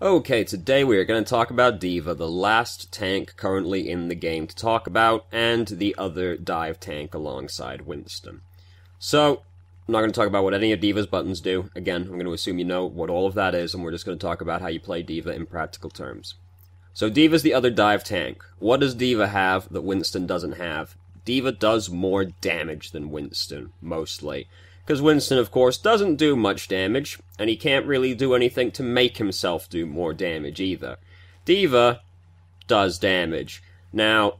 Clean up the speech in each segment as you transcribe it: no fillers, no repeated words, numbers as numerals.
Okay, today we are going to talk about D.Va, the last tank currently in the game to talk about, and the other dive tank alongside Winston. So, I'm not going to talk about what any of D.Va's buttons do. Again, I'm going to assume you know what all of that is, and we're just going to talk about how you play D.Va in practical terms. So D.Va's the other dive tank. What does D.Va have that Winston doesn't have? D.Va does more damage than Winston, mostly. Because Winston, of course, doesn't do much damage, and he can't really do anything to make himself do more damage either. D.Va does damage. Now,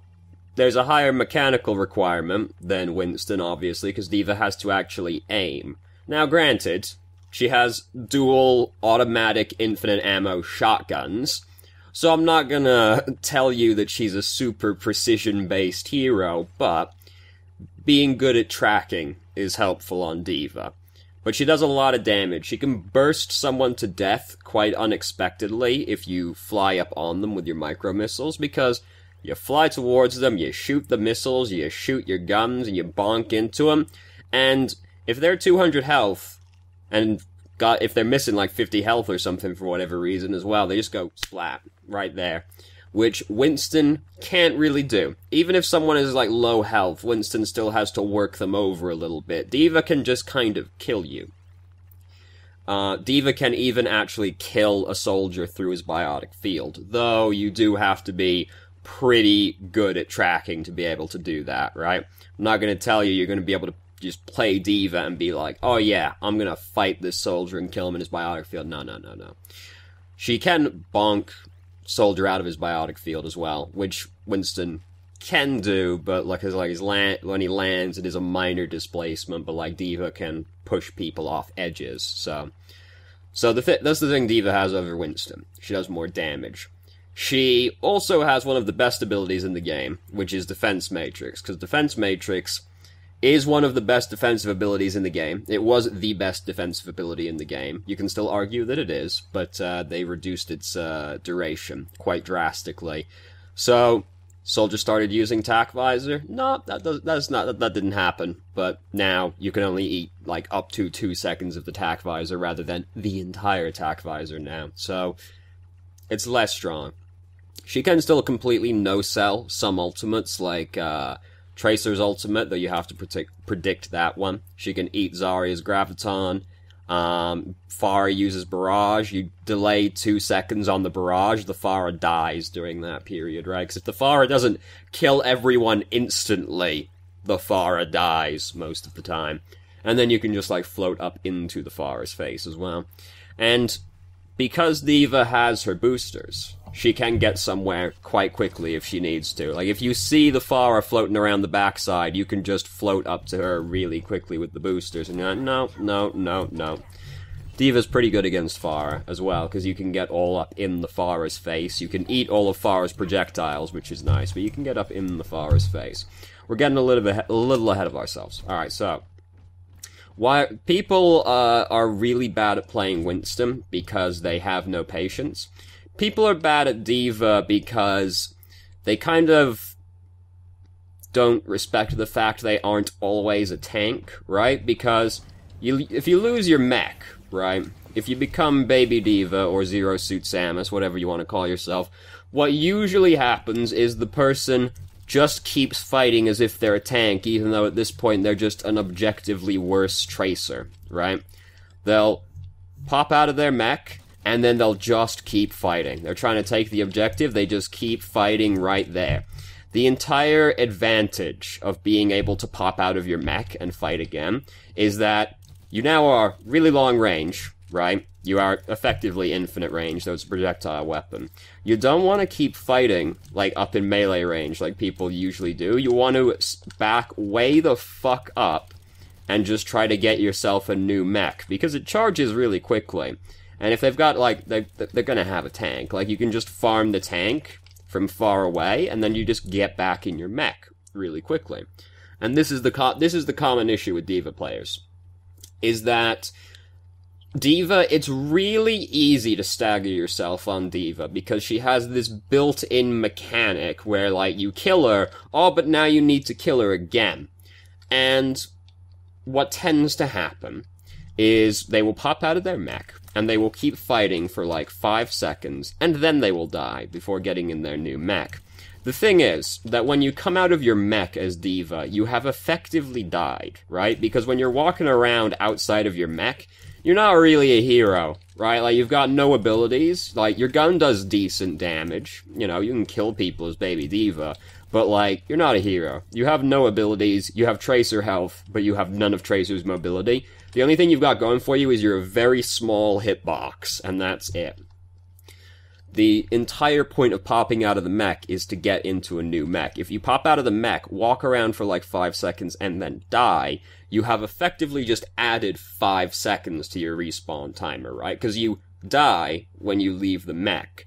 there's a higher mechanical requirement than Winston, obviously, because D.Va has to actually aim. Now, granted, she has dual automatic infinite ammo shotguns, so I'm not gonna tell you that she's a super precision-based hero, but being good at tracking is helpful on D.Va. But she does a lot of damage. She can burst someone to death quite unexpectedly if you fly up on them with your micro missiles, because you fly towards them, you shoot the missiles, you shoot your guns, and you bonk into them, and if they're 200 health, and if they're missing like 50 health or something for whatever reason as well, they just go splat right there. Which Winston can't really do. Even if someone is like low health, Winston still has to work them over a little bit. D.Va can just kind of kill you. D.Va can even actually kill a soldier through his biotic field, though you do have to be pretty good at tracking to be able to do that, right? I'm not going to tell you you're going to be able to just play D.Va and be like, oh yeah, I'm going to fight this soldier and kill him in his biotic field. No. She can bonk soldier out of his biotic field as well, which Winston can do, but when he lands, it is a minor displacement, but like D.Va can push people off edges, so that's the thing D.Va has over Winston. She does more damage. She also has one of the best abilities in the game, which is Defense Matrix, because Defense Matrix is one of the best defensive abilities in the game. It was the best defensive ability in the game. You can still argue that it is, but they reduced its duration quite drastically. So, Soldier started using Tac Visor. No, that didn't happen. But now you can only eat like up to 2 seconds of the Tac Visor rather than the entire Tac Visor now. So, it's less strong. She can still completely no-sell some ultimates, like Tracer's ultimate, though you have to predict that one. She can eat Zarya's Graviton. Pharah uses Barrage. You delay 2 seconds on the Barrage, the Pharah dies during that period, right? Because if the Pharah doesn't kill everyone instantly, the Pharah dies most of the time. And then you can just, like, float up into the Pharah's face as well. And because D.Va has her boosters, she can get somewhere quite quickly if she needs to. Like, if you see the Pharah floating around the backside, you can just float up to her really quickly with the boosters, and you're like, no. D.Va's pretty good against Pharah as well, because you can get all up in the Pharah's face. You can eat all of Pharah's projectiles, which is nice, but you can get up in the Pharah's face. We're getting a little ahead of ourselves. Alright, so why people are really bad at playing Winston because they have no patience. People are bad at D.Va because they kind of don't respect the fact they aren't always a tank, right? Because if you lose your mech, right? If you become Baby D.Va or Zero Suit Samus, whatever you want to call yourself, what usually happens is the person just keeps fighting as if they're a tank, even though at this point they're just an objectively worse Tracer, right? They'll pop out of their mech, and then they'll just keep fighting. They're trying to take the objective, they just keep fighting right there. The entire advantage of being able to pop out of your mech and fight again is that you now are really long range, right? You are effectively infinite range, though it's a projectile weapon. You don't want to keep fighting, like, up in melee range like people usually do. You want to back way the fuck up and just try to get yourself a new mech, because it charges really quickly. And if they've got, like, they're gonna have a tank. Like, you can just farm the tank from far away, and then you just get back in your mech really quickly. And this is the common issue with D.Va players, is that D.Va, it's really easy to stagger yourself on D.Va, because she has this built-in mechanic where, like, you kill her, oh, but now you need to kill her again. And what tends to happen is they will pop out of their mech, and they will keep fighting for like 5 seconds, and then they will die before getting in their new mech. The thing is, that when you come out of your mech as D.Va, you have effectively died, right? Because when you're walking around outside of your mech, you're not really a hero, right? Like, you've got no abilities, like, your gun does decent damage, you know, you can kill people as Baby D.Va, but, like, you're not a hero. You have no abilities, you have Tracer health, but you have none of Tracer's mobility. The only thing you've got going for you is you're a very small hitbox, and that's it. The entire point of popping out of the mech is to get into a new mech. If you pop out of the mech, walk around for like 5 seconds, and then die, you have effectively just added 5 seconds to your respawn timer, right? Because you die when you leave the mech.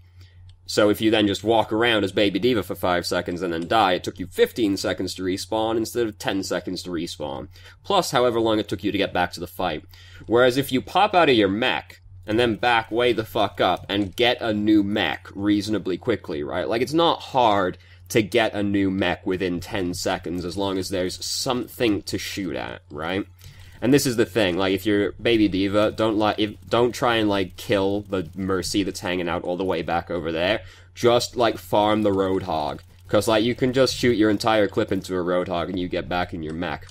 So if you then just walk around as Baby D.Va for 5 seconds and then die, it took you 15 seconds to respawn instead of 10 seconds to respawn. Plus however long it took you to get back to the fight. Whereas if you pop out of your mech, and then back way the fuck up and get a new mech reasonably quickly, right? Like, it's not hard to get a new mech within 10 seconds as long as there's something to shoot at, right? And this is the thing, like, if you're Baby D.Va, don't try and, like, kill the Mercy that's hanging out all the way back over there. Just, like, farm the Roadhog. Because, like, you can just shoot your entire clip into a Roadhog and you get back in your mech.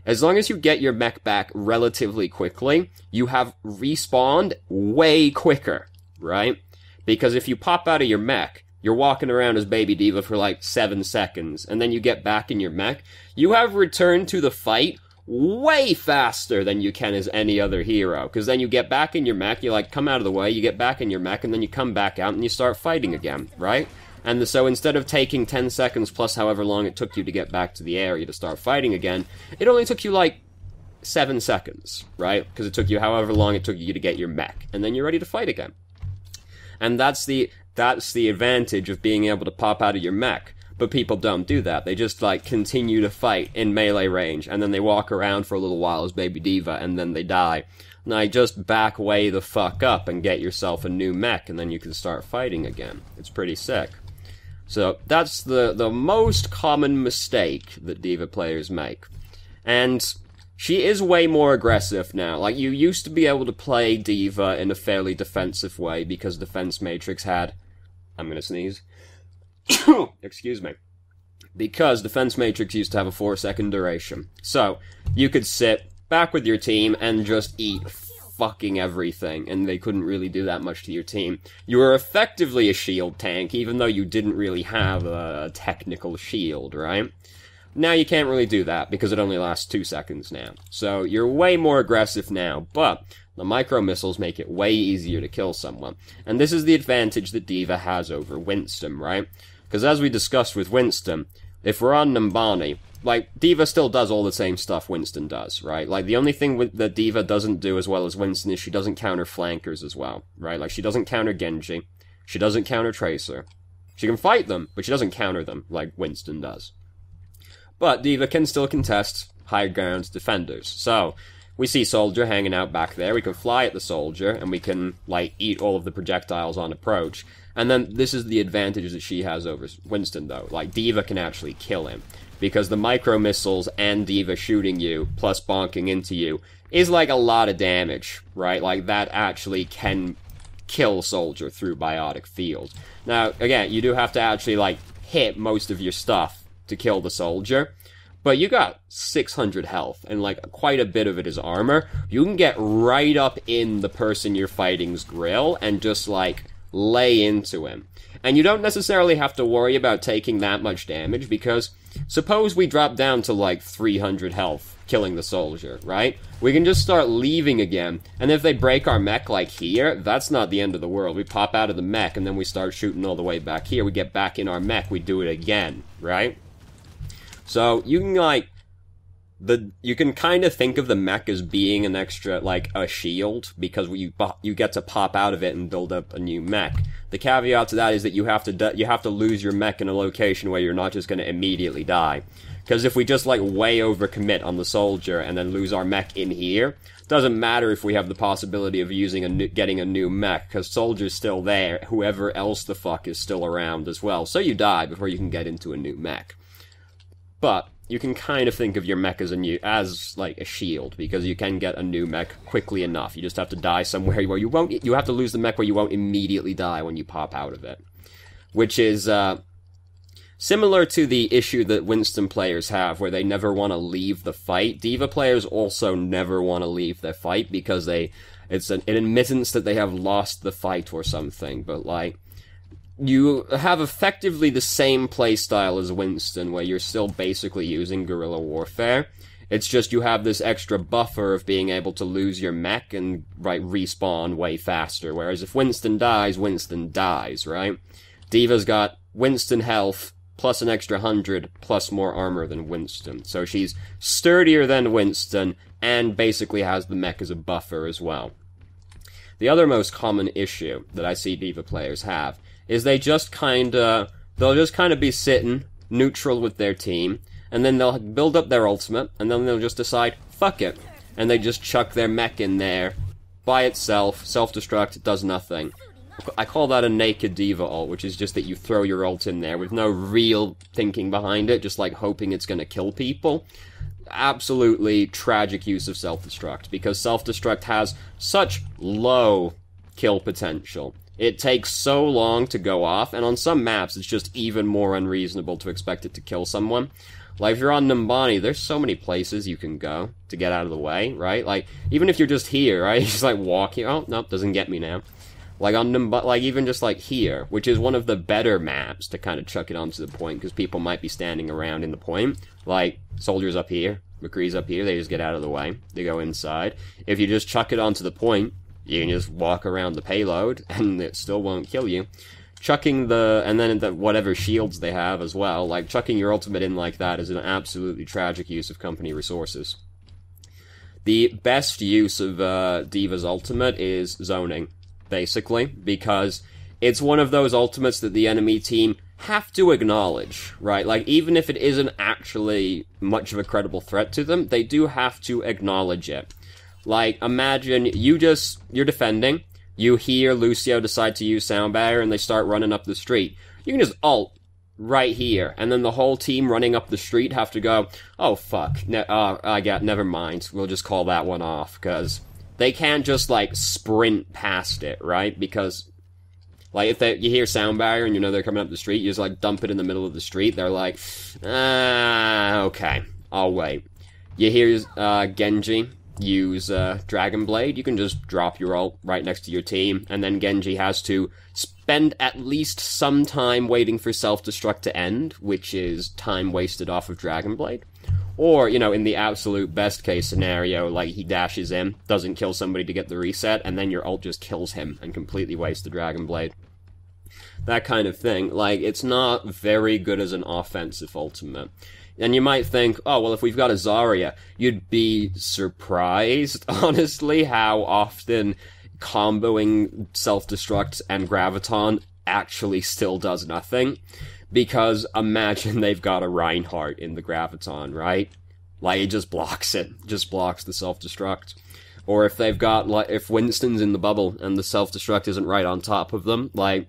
As long as you get your mech back relatively quickly, you have respawned way quicker, right? Because if you pop out of your mech, you're walking around as Baby D.Va for like 7 seconds, and then you get back in your mech, you have returned to the fight way faster than you can as any other hero. Because then you get back in your mech, you like come out of the way, you get back in your mech, and then you come back out and you start fighting again, right? And so instead of taking 10 seconds plus however long it took you to get back to the area to start fighting again, it only took you like 7 seconds, right? Because it took you however long it took you to get your mech, and then you're ready to fight again. And that's the advantage of being able to pop out of your mech. But people don't do that. They just, like, continue to fight in melee range, and then they walk around for a little while as Baby D.Va, and then they die. Like, just back way the fuck up and get yourself a new mech, and then you can start fighting again. It's pretty sick. So, that's the most common mistake that D.Va players make. And she is way more aggressive now. Like, you used to be able to play D.Va in a fairly defensive way because Defense Matrix had... I'm gonna sneeze. Excuse me. Because Defense Matrix used to have a 4-second duration. So, you could sit back with your team and just eat fucking everything, and they couldn't really do that much to your team. You were effectively a shield tank, even though you didn't really have a technical shield, right? Now you can't really do that, because it only lasts 2 seconds now. So, you're way more aggressive now, but the micro-missiles make it way easier to kill someone. And this is the advantage that D.Va has over Winston, right? Because as we discussed with Winston, if we're on Numbani, like, D.Va still does all the same stuff Winston does, right? Like, the only thing that D.Va doesn't do as well as Winston is she doesn't counter flankers as well, right? Like, she doesn't counter Genji. She doesn't counter Tracer. She can fight them, but she doesn't counter them like Winston does. But D.Va can still contest high ground defenders. So, we see Soldier hanging out back there. We can fly at the Soldier, and we can, like, eat all of the projectiles on approach. And then, this is the advantage that she has over Winston, though. Like, D.Va can actually kill him. Because the micro-missiles and D.Va shooting you, plus bonking into you, is like a lot of damage, right? Like, that actually can kill Soldier through biotic field. Now, again, you do have to actually, like, hit most of your stuff to kill the Soldier. But you got 600 health, and, like, quite a bit of it is armor. You can get right up in the person you're fighting's grill and just, like, lay into him. And you don't necessarily have to worry about taking that much damage, because suppose we drop down to, like, 300 health, killing the Soldier, right? We can just start leaving again, and if they break our mech, like here, that's not the end of the world. We pop out of the mech, and then we start shooting all the way back here. We get back in our mech, we do it again, right? So, you can, like, you can kind of think of the mech as being an extra, like, a shield, because you get to pop out of it and build up a new mech. The caveat to that is that you have to lose your mech in a location where you're not just going to immediately die. Because if we just, like, way overcommit on the Soldier and then lose our mech in here, doesn't matter if we have the possibility of getting a new mech, because Soldier's still there, whoever else the fuck is still around as well. So you die before you can get into a new mech. But you can kind of think of your mech as like a shield, because you can get a new mech quickly enough. You just have to die somewhere where you have to lose the mech where you won't immediately die when you pop out of it. Which is, similar to the issue that Winston players have, where they never want to leave the fight. D.Va players also never want to leave their fight, because it's an admittance that they have lost the fight or something, but like, you have effectively the same playstyle as Winston, where you're still basically using guerrilla warfare. It's just you have this extra buffer of being able to lose your mech and, right, respawn way faster, whereas if Winston dies, right? D.Va's got Winston health, plus an extra 100, plus more armor than Winston. So she's sturdier than Winston, and basically has the mech as a buffer as well. The other most common issue that I see D.Va players have is they'll just kind of be sitting neutral with their team, and then they'll build up their ultimate, and then they'll just decide, fuck it, and they just chuck their mech in there by itself, self-destruct, does nothing. I call that a naked D.Va ult, which is just that you throw your ult in there with no real thinking behind it, just like hoping it's gonna kill people. Absolutely tragic use of self-destruct, because self-destruct has such low kill potential. It takes so long to go off, and on some maps it's just even more unreasonable to expect it to kill someone. Like, if you're on Numbani, there's so many places you can go to get out of the way, right? Like, even if you're just here, right, you're just like walking, oh, nope, doesn't get me now. Like, like, even just, like, here, which is one of the better maps to kind of chuck it onto the point, because people might be standing around in the point. Like, soldiers up here, McCree's up here, they just get out of the way. They go inside. If you just chuck it onto the point, you can just walk around the payload, and it still won't kill you. Chucking and then whatever shields they have as well, like, chucking your ultimate in like that is an absolutely tragic use of company resources. The best use of D.Va's ultimate is zoning, basically, because it's one of those ultimates that the enemy team have to acknowledge, right? Like, even if it isn't actually much of a credible threat to them, they do have to acknowledge it. Like, imagine you're defending, you hear Lucio decide to use sound barrier, and they start running up the street. You can just ult right here, and then the whole team running up the street have to go, oh fuck, never mind, we'll just call that one off, because they can't just, like, sprint past it, right? Because, like, if you hear sound barrier and you know they're coming up the street, you just, like, dump it in the middle of the street, they're like, okay, I'll wait. You hear Genji use Dragon Blade, you can just drop your ult right next to your team, and then Genji has to spend at least some time waiting for self-destruct to end, which is time wasted off of Dragon Blade. Or, you know, in the absolute best case scenario, like, he dashes in, doesn't kill somebody to get the reset, and then your ult just kills him and completely wastes the Dragon Blade. That kind of thing. Like, it's not very good as an offensive ultimate. And you might think, oh, well, if we've got a Zarya, you'd be surprised, honestly, how often comboing self-destruct and Graviton actually still does nothing. Because imagine they've got a Reinhardt in the Graviton, right? Like, it just blocks it. Just blocks the self-destruct. Or if they've got, like, if Winston's in the bubble and the self-destruct isn't right on top of them, like,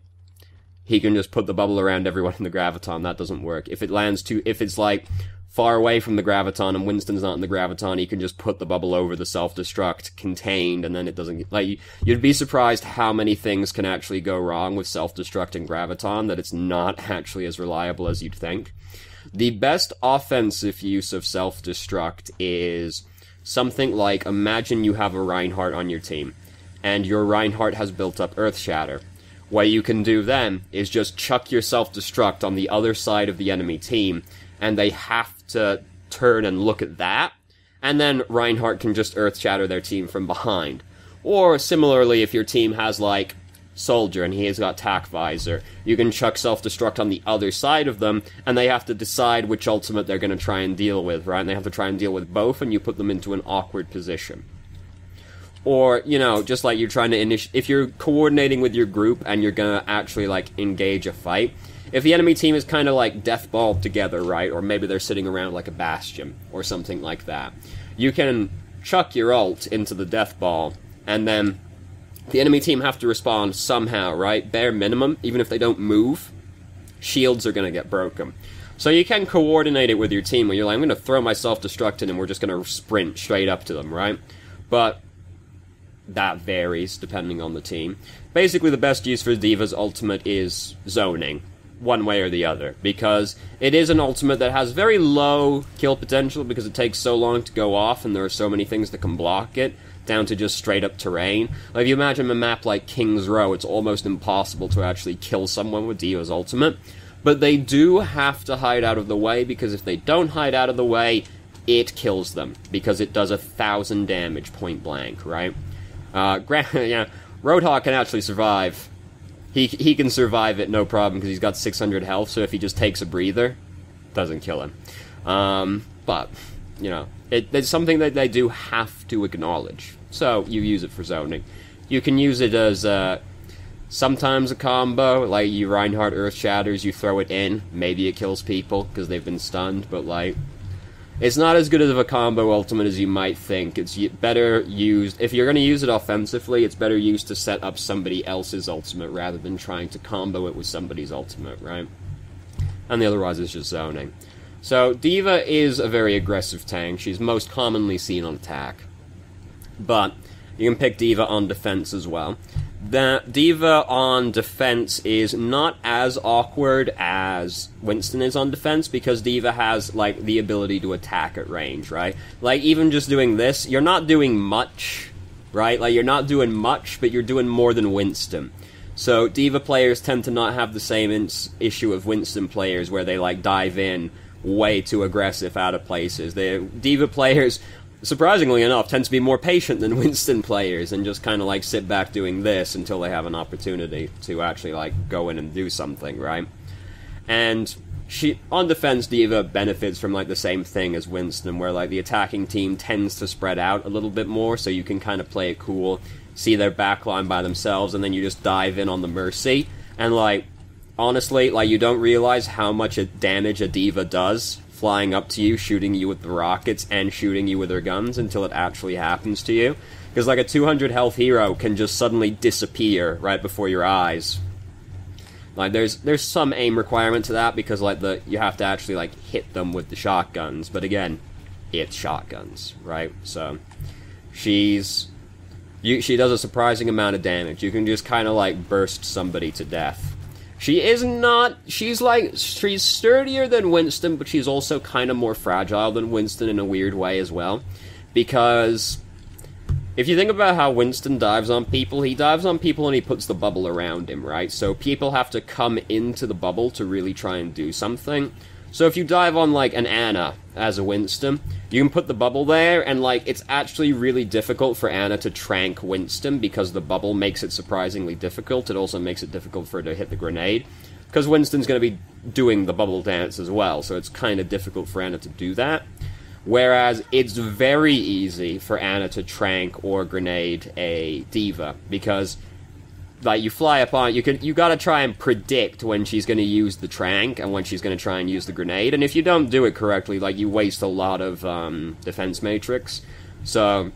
he can just put the bubble around everyone in the Graviton. That doesn't work. If it's, like, far away from the Graviton and Winston's not in the Graviton, he can just put the bubble over the self-destruct contained, and then it doesn't, like, you'd be surprised how many things can actually go wrong with self-destruct and Graviton, that it's not actually as reliable as you'd think. The best offensive use of self-destruct is something like, imagine you have a Reinhardt on your team, and your Reinhardt has built up Earth Shatter. What you can do then is just chuck your self-destruct on the other side of the enemy team, and they have to turn and look at that, and then Reinhardt can just Earth Shatter their team from behind. Or, similarly, if your team has, like, Soldier and he has got Tac Visor, you can chuck self-destruct on the other side of them, and they have to decide which ultimate they're going to try and deal with, right? And they have to try and deal with both, and you put them into an awkward position. Or, you know, just like you're trying to if you're coordinating with your group and you're gonna actually, like, engage a fight, if the enemy team is kind of, like, deathballed together, right, or maybe they're sitting around like a bastion, or something like that, you can chuck your ult into the deathball, and then the enemy team have to respond somehow, right? Bare minimum, even if they don't move, shields are gonna get broken. So you can coordinate it with your team where you're like, I'm going to throw my self-destruct in and we're just going to sprint straight up to them, right? But that varies depending on the team. Basically, the best use for D.Va's ultimate is zoning, one way or the other, because it is an ultimate that has very low kill potential because it takes so long to go off and there are so many things that can block it, down to just straight up terrain. Like, if you imagine a map like King's Row, it's almost impossible to actually kill someone with D.Va's ultimate. But they do have to hide out of the way, because if they don't hide out of the way, it kills them, because it does 1,000 damage point blank, right? Yeah, Roadhog can actually survive. He can survive it, no problem, because he's got 600 health, so if he just takes a breather, doesn't kill him. But, you know, it's something that they do have to acknowledge. So, you use it for zoning. You can use it as, sometimes a combo, like you Reinhardt Earth Shatters, you throw it in, maybe it kills people, because they've been stunned, but, like, it's not as good of a combo ultimate as you might think. It's better used, if you're going to use it offensively, it's better used to set up somebody else's ultimate rather than trying to combo it with somebody's ultimate, right? And the otherwise is just zoning. So, D.Va is a very aggressive tank. She's most commonly seen on attack. But you can pick D.Va on defense as well. That D.Va on defense is not as awkward as Winston is on defense, because D.Va has, like, the ability to attack at range, right? Like, even just doing this, you're not doing much, right? Like, you're not doing much, but you're doing more than Winston. So, D.Va players tend to not have the same issue of Winston players, where they, like, dive in way too aggressive out of places. D.Va players, surprisingly enough, tend to be more patient than Winston players and just kind of, like, sit back doing this until they have an opportunity to actually, like, go in and do something, right? And on defense, D.Va benefits from, like, the same thing as Winston, where, like, the attacking team tends to spread out a little bit more, so you can kind of play it cool, see their backline by themselves, and then you just dive in on the Mercy, and, like, honestly, like, you don't realize how much damage a D.Va does flying up to you, shooting you with the rockets, and shooting you with her guns until it actually happens to you. Because, like, a 200 health hero can just suddenly disappear right before your eyes. Like, there's some aim requirement to that, because, like, you have to actually, like, hit them with the shotguns. But again, it's shotguns, right? So, she does a surprising amount of damage. You can just kind of, like, burst somebody to death. She's sturdier than Winston, but she's also kind of more fragile than Winston in a weird way as well. Because if you think about how Winston dives on people, he dives on people and he puts the bubble around him, right? So people have to come into the bubble to really try and do something. So if you dive on, like, an Ana as a Winston, you can put the bubble there, and, like, it's actually really difficult for Ana to trank Winston, because the bubble makes it surprisingly difficult. It also makes it difficult for her to hit the grenade, because Winston's going to be doing the bubble dance as well, so it's kind of difficult for Ana to do that. Whereas it's very easy for Ana to trank or grenade a D.Va, because, like, you fly upon, you gotta try and predict when she's gonna use the trank and when she's gonna try and use the grenade, and if you don't do it correctly, like, you waste a lot of defense matrix. So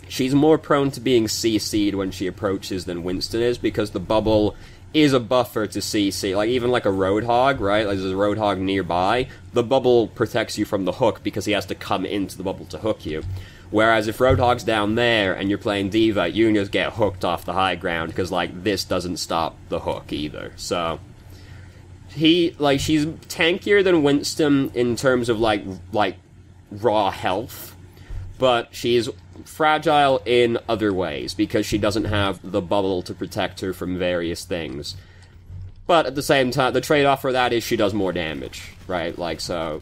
she's more prone to being CC'd when she approaches than Winston is, because the bubble is a buffer to CC. Like, even like a Roadhog, right? Like, there's a Roadhog nearby, the bubble protects you from the hook because he has to come into the bubble to hook you. Whereas if Roadhog's down there and you're playing D.Va, you can just get hooked off the high ground, because, like, this doesn't stop the hook either. So she's tankier than Winston in terms of, like raw health, but she's fragile in other ways, because she doesn't have the bubble to protect her from various things. But at the same time, the trade-off for that is she does more damage, right? Like, so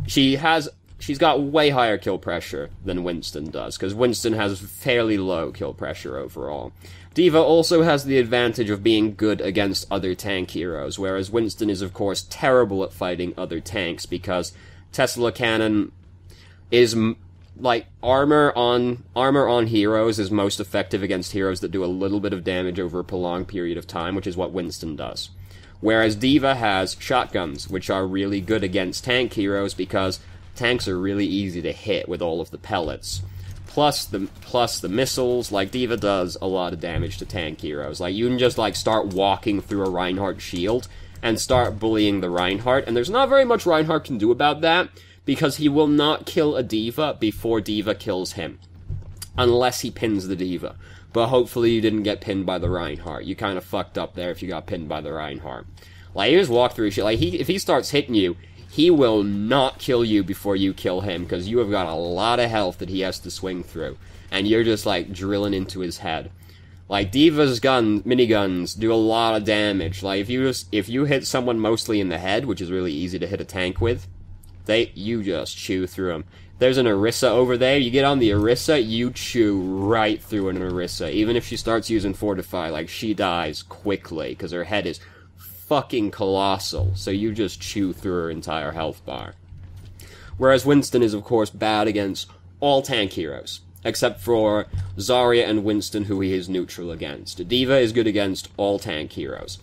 she's got way higher kill pressure than Winston does, because Winston has fairly low kill pressure overall. D.Va also has the advantage of being good against other tank heroes, whereas Winston is, of course, terrible at fighting other tanks, because Tesla Cannon is, like, armor on heroes is most effective against heroes that do a little bit of damage over a prolonged period of time, which is what Winston does. Whereas D.Va has shotguns, which are really good against tank heroes, because tanks are really easy to hit with all of the pellets. Plus the missiles, like, D.Va does a lot of damage to tank heroes. Like, you can just, like, start walking through a Reinhardt shield, and start bullying the Reinhardt, and there's not very much Reinhardt can do about that, because he will not kill a D.Va before D.Va kills him. Unless he pins the D.Va. But hopefully you didn't get pinned by the Reinhardt. You kind of fucked up there if you got pinned by the Reinhardt. Like, you just walk through shit. Like, if he starts hitting you, he will not kill you before you kill him, because you have got a lot of health that he has to swing through. And you're just, like, drilling into his head. Like, D.Va's miniguns do a lot of damage. Like, if you hit someone mostly in the head, which is really easy to hit a tank with, you just chew through them. There's an Orisa over there, you get on the Orisa, you chew right through an Orisa. Even if she starts using Fortify, like, she dies quickly, because her head is fucking colossal, so you just chew through her entire health bar. Whereas Winston is, of course, bad against all tank heroes, except for Zarya and Winston, who he is neutral against. D.Va is good against all tank heroes.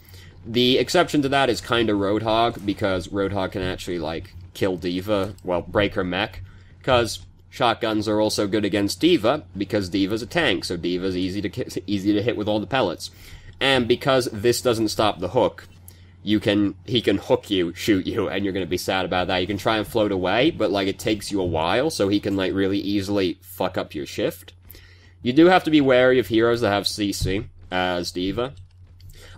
The exception to that is kinda Roadhog, because Roadhog can actually, like, kill D.Va, well, break her mech, because shotguns are also good against D.Va, because D.Va's a tank, so D.Va's easy to hit with all the pellets. And because this doesn't stop the hook, he can hook you, shoot you, and you're gonna be sad about that. You can try and float away, but, like, it takes you a while, so he can, like, really easily fuck up your shift. You do have to be wary of heroes that have CC, as D.Va.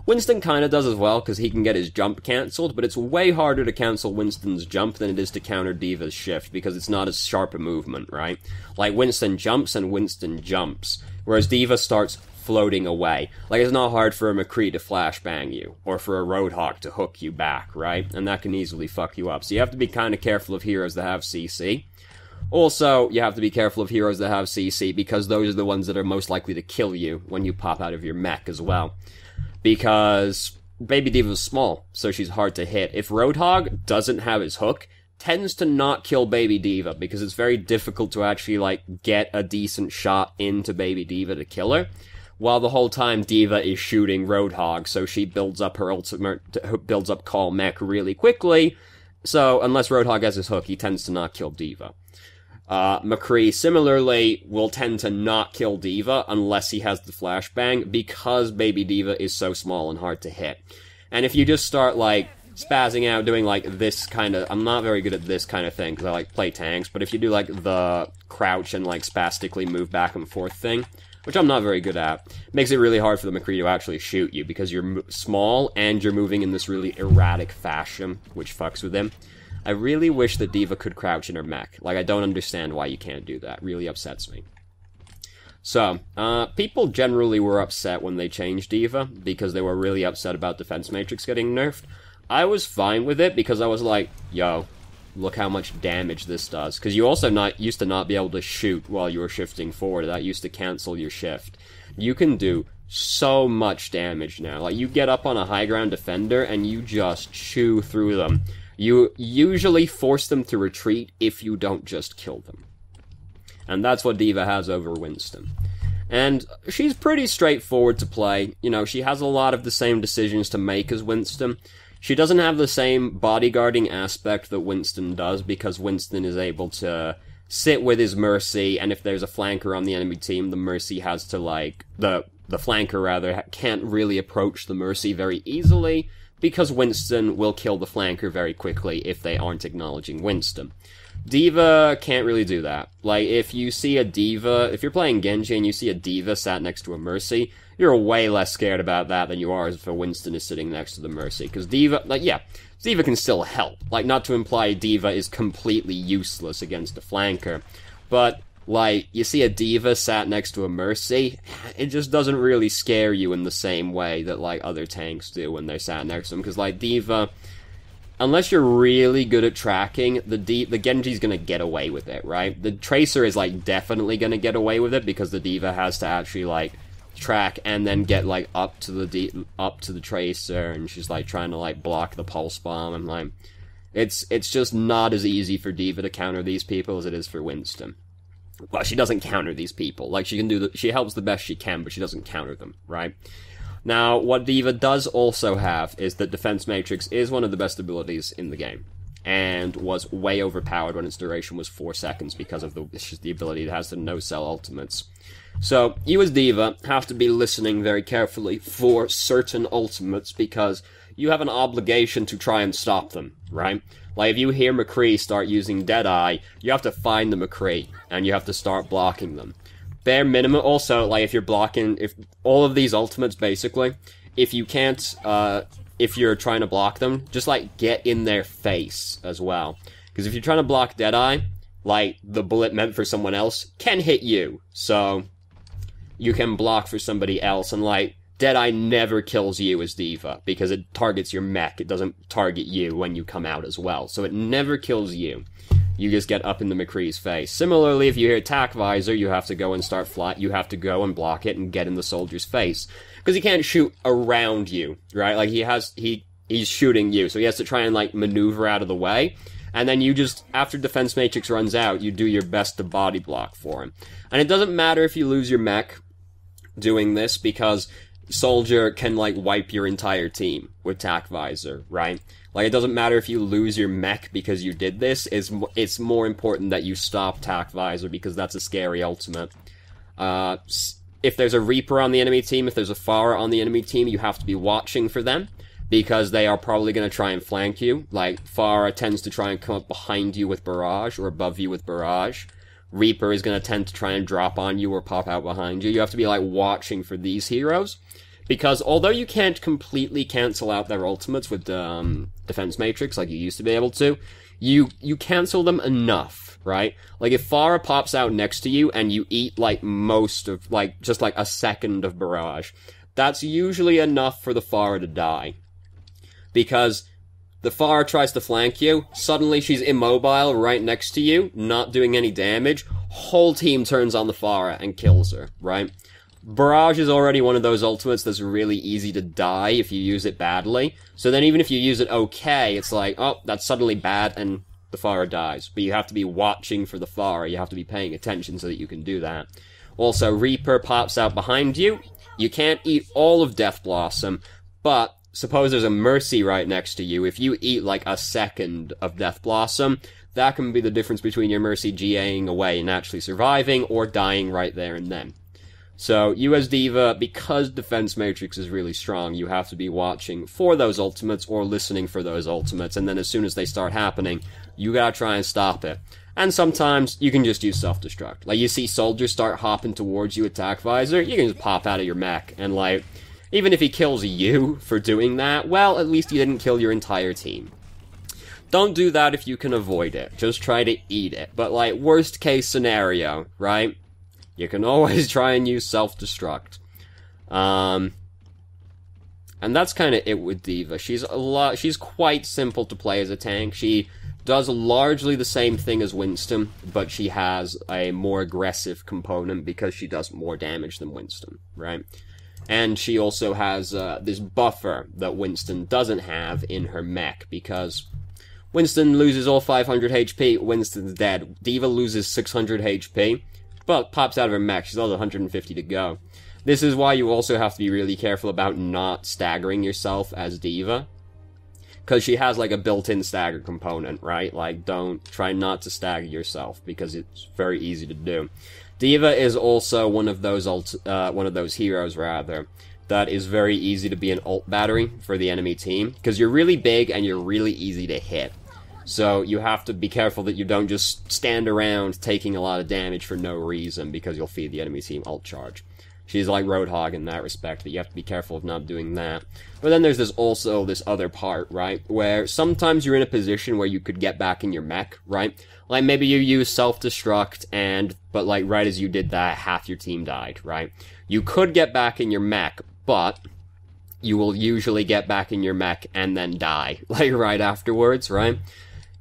Winston kinda does as well, because he can get his jump cancelled, but it's way harder to cancel Winston's jump than it is to counter D.Va's shift, because it's not as sharp a movement, right? Like, Winston jumps and Winston jumps, whereas D.Va starts floating away. Like, it's not hard for a McCree to flashbang you, or for a Roadhog to hook you back, right? And that can easily fuck you up. So you have to be kinda careful of heroes that have CC. Also, you have to be careful of heroes that have CC, because those are the ones that are most likely to kill you when you pop out of your mech as well. Because Baby D.Va's small, so she's hard to hit. If Roadhog doesn't have his hook, tends to not kill Baby D.Va, because it's very difficult to actually, like, get a decent shot into Baby D.Va to kill her, while the whole time D.Va is shooting Roadhog, so she builds up her builds up Call Mech really quickly, so unless Roadhog has his hook, he tends to not kill D.Va. McCree, similarly, will tend to not kill D.Va unless he has the flashbang, because Baby D.Va is so small and hard to hit. And if you just start, like, spazzing out, doing, like, this kind of... I'm not very good at this kind of thing, because I, like, play tanks, but if you do, like, the crouch and, like, spastically move back and forth thing, which I'm not very good at, makes it really hard for the McCree to actually shoot you, because you're small, and you're moving in this really erratic fashion, which fucks with him. I really wish that D.Va could crouch in her mech. Like, I don't understand why you can't do that. It really upsets me. So, people generally were upset when they changed D.Va, because they were really upset about Defense Matrix getting nerfed. I was fine with it, because I was like, yo, look how much damage this does. Because you also used to not be able to shoot while you were shifting forward. That used to cancel your shift. You can do so much damage now. Like, you get up on a high ground defender, and you just chew through them. You usually force them to retreat if you don't just kill them. And that's what D.Va has over Winston. And she's pretty straightforward to play. You know, she has a lot of the same decisions to make as Winston. She doesn't have the same bodyguarding aspect that Winston does, because Winston is able to sit with his Mercy, and if there's a flanker on the enemy team, the Mercy has to, like... The flanker, rather, can't really approach the Mercy very easily, because Winston will kill the flanker very quickly if they aren't acknowledging Winston. D.Va can't really do that. Like, if you see a D.Va, if you're playing Genji and you see a D.Va sat next to a Mercy, you're way less scared about that than you are if a Winston is sitting next to the Mercy. Because D.Va, like, yeah, D.Va can still help. Like, not to imply D.Va is completely useless against a flanker, but... like, you see a D.Va sat next to a Mercy, it just doesn't really scare you in the same way that, like, other tanks do when they're sat next to them. Because, like, D.Va, unless you're really good at tracking, the Genji's gonna get away with it, right? The Tracer is, like, definitely gonna get away with it, because the D.Va has to actually, like, track and then get, like, up to the Tracer, and she's, like, trying to, like, block the pulse bomb, and, like, it's just not as easy for D.Va to counter these people as it is for Winston. Well, she doesn't counter these people. Like, she helps the best she can, but she doesn't counter them, right? Now, what D.Va does also have is that Defense Matrix is one of the best abilities in the game, and was way overpowered when its duration was 4 seconds because of the ability it has to no-sell ultimates. So, you as D.Va have to be listening very carefully for certain ultimates, because you have an obligation to try and stop them, right? Like, if you hear McCree start using Deadeye, you have to find the McCree, and you have to start blocking them. Bare minimum, also, like, if you're blocking, if all of these ultimates, basically, if you can't, if you're trying to block them, just, like, get in their face as well. Because if you're trying to block Deadeye, like, the bullet meant for someone else can hit you, so you can block for somebody else, and, like, Deadeye never kills you as D.Va, because it targets your mech, it doesn't target you when you come out as well, so it never kills you. You just get up in the McCree's face. Similarly, if you hear attack visor, you have to go and start flat, you have to go and block it and get in the soldier's face. Because he can't shoot around you, right? Like, he's shooting you, so he has to try and, like, maneuver out of the way. And then you just, after defense matrix runs out, you do your best to body block for him. And it doesn't matter if you lose your mech doing this, because soldier can, like, wipe your entire team with attack visor, right? Like, it doesn't matter if you lose your mech because you did this, it's more important that you stop attack visor, because that's a scary ultimate. If there's a Reaper on the enemy team, if there's a Pharah on the enemy team, you have to be watching for them, because they are probably going to try and flank you. Like, Pharah tends to try and come up behind you with Barrage, or above you with Barrage. Reaper is going to tend to try and drop on you or pop out behind you. You have to be, like, watching for these heroes. Because although you can't completely cancel out their ultimates with Defense Matrix like you used to be able to, you cancel them enough, right? Like, if Pharah pops out next to you and you eat, like, most of, like, just, like, a second of Barrage, that's usually enough for the Pharah to die. Because the Pharah tries to flank you, suddenly she's immobile right next to you, not doing any damage, whole team turns on the Pharah and kills her, right? Barrage is already one of those ultimates that's really easy to die if you use it badly. So then even if you use it okay, it's like, oh, that's suddenly bad, and the Pharah dies. But you have to be watching for the Pharah, you have to be paying attention so that you can do that. Also, Reaper pops out behind you. You can't eat all of Death Blossom, but suppose there's a Mercy right next to you. If you eat, like, a second of Death Blossom, that can be the difference between your Mercy GAing away and actually surviving, or dying right there and then. So, you as D.Va, because Defense Matrix is really strong, you have to be watching for those ultimates, or listening for those ultimates, and then as soon as they start happening, you gotta try and stop it. And sometimes, you can just use self-destruct. Like, you see soldiers start hopping towards you, attack visor, you can just pop out of your mech, and, like, even if he kills you for doing that, well, at least you didn't kill your entire team. Don't do that if you can avoid it. Just try to eat it. But, like, worst case scenario, right? You can always try and use self-destruct. And that's kind of it with D.Va. She's quite simple to play as a tank. She does largely the same thing as Winston, but she has a more aggressive component because she does more damage than Winston, right? And she also has this buffer that Winston doesn't have in her mech, because Winston loses all 500 HP, Winston's dead. D.Va loses 600 HP, but pops out of her mech, she's all 150 to go. This is why you also have to be really careful about not staggering yourself as D.Va, because she has, like, a built-in stagger component, right? Like, try not to stagger yourself, because it's very easy to do. D.Va is also one of those heroes, rather, that is very easy to be an ult battery for the enemy team, because you're really big and you're really easy to hit. So you have to be careful that you don't just stand around taking a lot of damage for no reason, because you'll feed the enemy team ult charge. She's like Roadhog in that respect, but you have to be careful of not doing that. But then there's this other part, right, where sometimes you're in a position where you could get back in your mech, right? Like, maybe you use self-destruct, but, like, right as you did that, half your team died, right? You could get back in your mech, but you will usually get back in your mech and then die, like, right afterwards, right?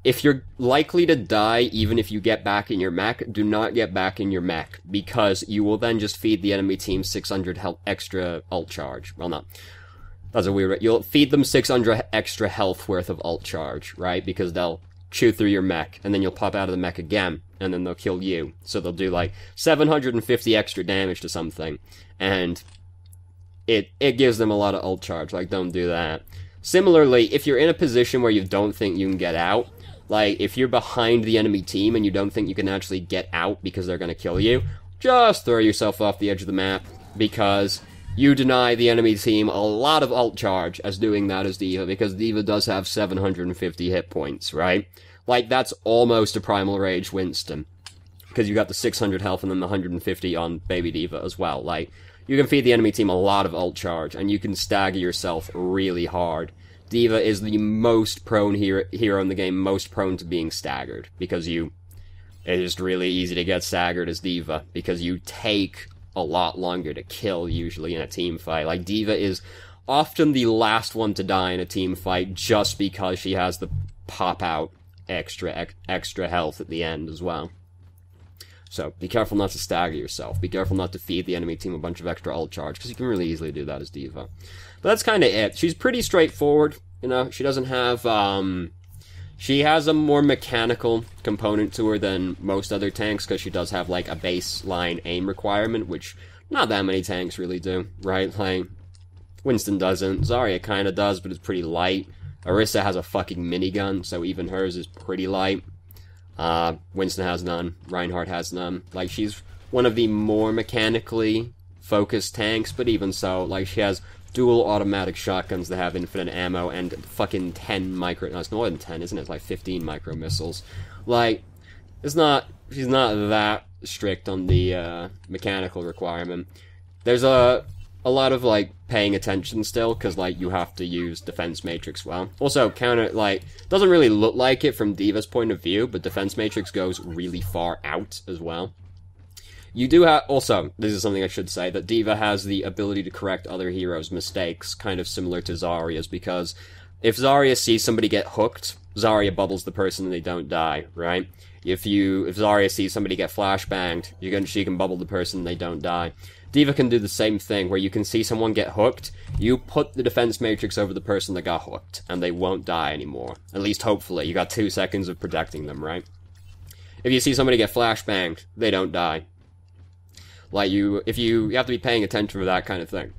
If you're likely to die, even if you get back in your mech, do not get back in your mech, because you will then just feed the enemy team 600 extra ult charge. Well, no. That's a weird... You'll feed them 600 extra health worth of ult charge, right? Because they'll chew through your mech, and then you'll pop out of the mech again, and then they'll kill you. So they'll do, like, 750 extra damage to something, and it gives them a lot of ult charge. Like, don't do that. Similarly, if you're in a position where you don't think you can get out, like, if you're behind the enemy team and you don't think you can actually get out because they're gonna kill you, just throw yourself off the edge of the map, because you deny the enemy team a lot of ult charge as doing that as D.Va, because D.Va does have 750 hit points, right? Like, that's almost a Primal Rage Winston. Because you got the 600 health and then the 150 on Baby D.Va as well. Like, you can feed the enemy team a lot of ult charge, and you can stagger yourself really hard. D.Va is the most prone hero in the game, most prone to being staggered, because it's just really easy to get staggered as D.Va, because you take a lot longer to kill, usually, in a team fight. Like, D.Va is often the last one to die in a team fight, just because she has the pop-out extra health at the end as well. So, be careful not to stagger yourself. Be careful not to feed the enemy team a bunch of extra ult charge, because you can really easily do that as D.Va. But that's kind of it. She's pretty straightforward, you know. She doesn't have, she has a more mechanical component to her than most other tanks, because she does have, like, a baseline aim requirement, which not that many tanks really do, right? Like, Winston doesn't. Zarya kind of does, but it's pretty light. Orisa has a fucking minigun, so even hers is pretty light. Winston has none. Reinhardt has none. Like, she's one of the more mechanically focused tanks, but even so, like, she has dual automatic shotguns that have infinite ammo and fucking 10 micro... No, it's more than 10, isn't it? It's like 15 micro missiles. Like, she's not that strict on the, mechanical requirement. There's a lot of, like, paying attention still, because, like, you have to use Defense Matrix well. Also, doesn't really look like it from D.Va's point of view, but Defense Matrix goes really far out as well. You do have, also, this is something I should say, that D.Va has the ability to correct other heroes' mistakes, kind of similar to Zarya's, because if Zarya sees somebody get hooked, Zarya bubbles the person and they don't die, right? If Zarya sees somebody get flashbanged, she can bubble the person and they don't die. D.Va can do the same thing, where you can see someone get hooked, you put the defense matrix over the person that got hooked, and they won't die anymore. At least hopefully. You got 2 seconds of protecting them, right? If you see somebody get flashbanged, they don't die. Like, you have to be paying attention for that kind of thing.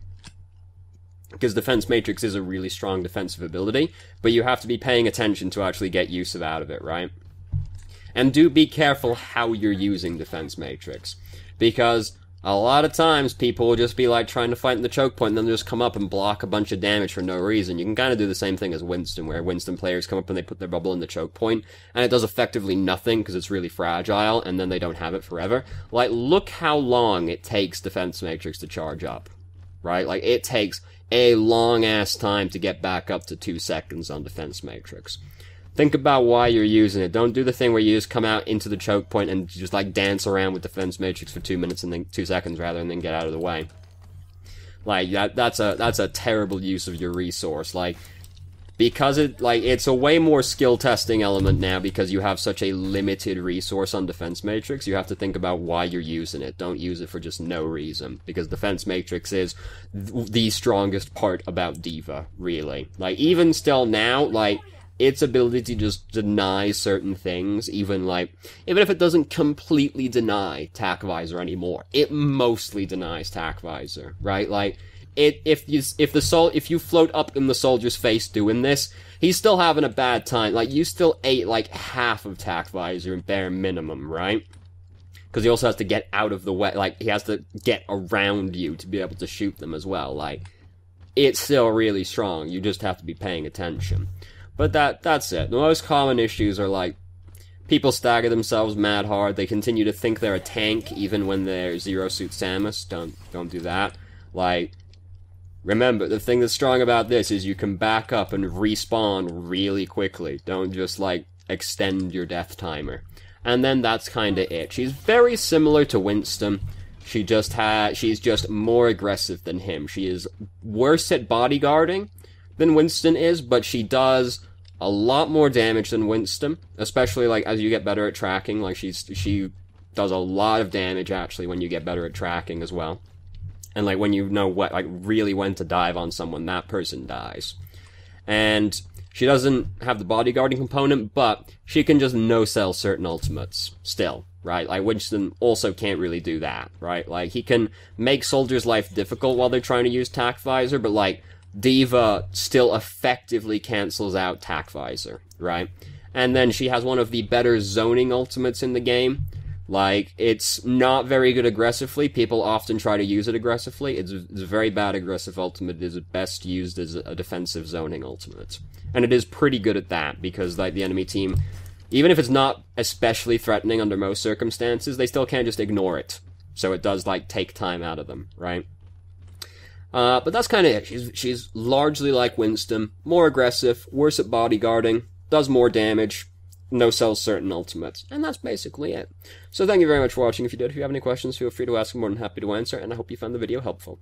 Because Defense Matrix is a really strong defensive ability, but you have to be paying attention to actually get use out of it, right? And do be careful how you're using Defense Matrix. Because a lot of times, people will just be, like, trying to fight in the choke point, and then they'll just come up and block a bunch of damage for no reason. You can kind of do the same thing as Winston, where Winston players come up and they put their bubble in the choke point, and it does effectively nothing, because it's really fragile, and then they don't have it forever. Like, look how long it takes Defense Matrix to charge up, right? Like, it takes a long-ass time to get back up to 2 seconds on Defense Matrix. Think about why you're using it. Don't do the thing where you just come out into the choke point and just, like, dance around with Defense Matrix for 2 minutes and then 2 seconds rather, and then get out of the way. Like, that's a terrible use of your resource. Like, because it's a way more skill testing element now because you have such a limited resource on Defense Matrix. You have to think about why you're using it. Don't use it for just no reason, because Defense Matrix is the strongest part about D.Va, really. Like, even still now, like, its ability to just deny certain things, even if it doesn't completely deny Tac Visor anymore, it mostly denies Tac Visor, right? Like, if you float up in the soldier's face doing this, he's still having a bad time. Like, you still ate, like, half of Tac Visor in bare minimum, right? Because he also has to get out of the way, like, he has to get around you to be able to shoot them as well. Like, it's still really strong, you just have to be paying attention. But that's it. The most common issues are, like, people stagger themselves mad hard. They continue to think they're a tank even when they're Zero Suit Samus. Don't do that. Like, remember, the thing that's strong about this is you can back up and respawn really quickly. Don't just, like, extend your death timer. And then that's kinda it. She's very similar to Winston. She's just more aggressive than him. She is worse at bodyguarding than Winston is, but she does a lot more damage than Winston, especially, like, as you get better at tracking. Like, she does a lot of damage, actually, when you get better at tracking as well. And, like, when you know really when to dive on someone, that person dies. And she doesn't have the bodyguarding component, but she can just no-sell certain ultimates, still, right? Like, Winston also can't really do that, right? Like, he can make soldiers' life difficult while they're trying to use Tac Visor, but, like, D.Va still effectively cancels out Tac Visor, right? And then she has one of the better zoning ultimates in the game, Like, it's not very good aggressively. People often try to use it aggressively. It's a very bad aggressive ultimate. It is best used as a defensive zoning ultimate. And it is pretty good at that, because, like, the enemy team, even if it's not especially threatening under most circumstances, they still can't just ignore it. So it does, like, take time out of them, right? But that's kind of it. She's largely like Winston. More aggressive, worse at bodyguarding, does more damage, no-sells certain ultimates. And that's basically it. So thank you very much for watching. If you did, if you have any questions, feel free to ask. I'm more than happy to answer, and I hope you found the video helpful.